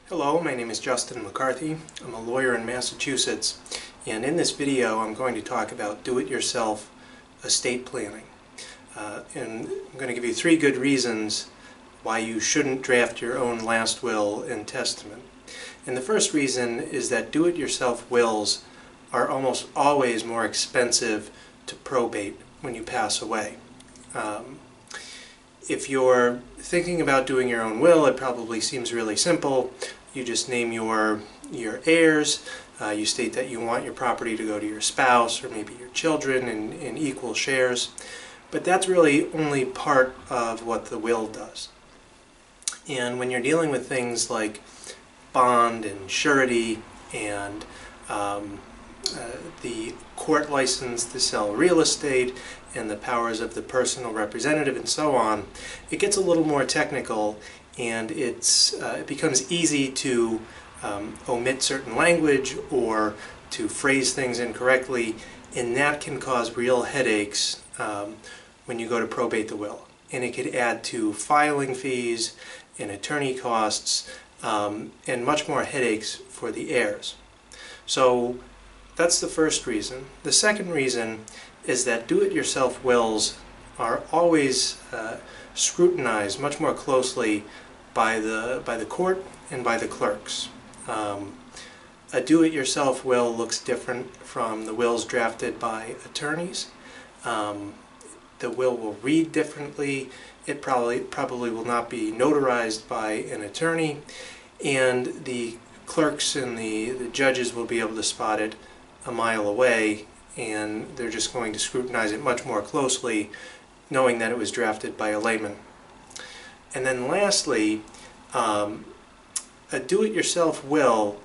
Hello, my name is Justin McCarthy. I'm a lawyer in Massachusetts, and in this video I'm going to talk about do-it-yourself estate planning. And I'm going to give you 3 good reasons why you shouldn't draft your own last will and testament. And the first reason is that do-it-yourself wills are almost always more expensive to probate when you pass away. If you're thinking about doing your own will, it probably seems really simple. You just name your heirs, you state that you want your property to go to your spouse or maybe your children in equal shares, but that's really only part of what the will does. And when you're dealing with things like bond and surety and the court license to sell real estate and the powers of the personal representative and so on, it gets a little more technical, and it becomes easy to omit certain language or to phrase things incorrectly, and that can cause real headaches when you go to probate the will. And it could add to filing fees and attorney costs and much more headaches for the heirs. So that's the first reason. The second reason is that do-it-yourself wills are always scrutinized much more closely by the court and by the clerks. A do-it-yourself will looks different from the wills drafted by attorneys. The will read differently. It probably will not be notarized by an attorney, and the clerks and the judges will be able to spot it a mile away, and they're just going to scrutinize it much more closely, knowing that it was drafted by a layman. And then lastly, a do-it-yourself will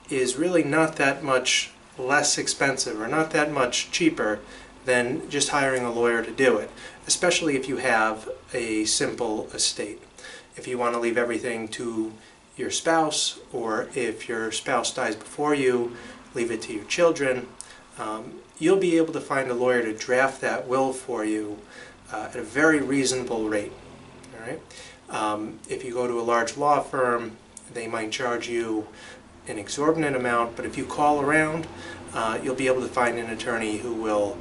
is really not that much less expensive or not that much cheaper than just hiring a lawyer to do it, especially if you have a simple estate. If you want to leave everything to your spouse, or if your spouse dies before you, leave it to your children, you'll be able to find a lawyer to draft that will for you at a very reasonable rate. All right? If you go to a large law firm, they might charge you an exorbitant amount, but if you call around, you'll be able to find an attorney who will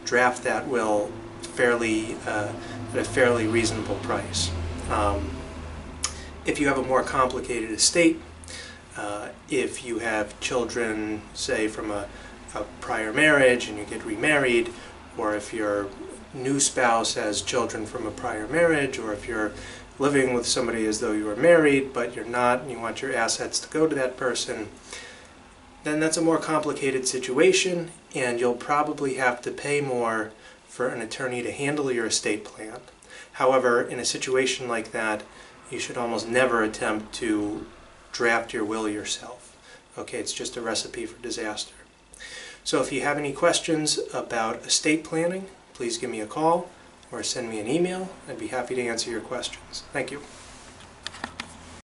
draft that will at a fairly reasonable price. If you have a more complicated estate, if you have children, say, from a prior marriage and you get remarried, or if your new spouse has children from a prior marriage, or if you're living with somebody as though you were married but you're not and you want your assets to go to that person, then that's a more complicated situation, and you'll probably have to pay more for an attorney to handle your estate plan. However, in a situation like that, you should almost never attempt to draft your will yourself. Okay, it's just a recipe for disaster. So if you have any questions about estate planning, please give me a call or send me an email. I'd be happy to answer your questions. Thank you.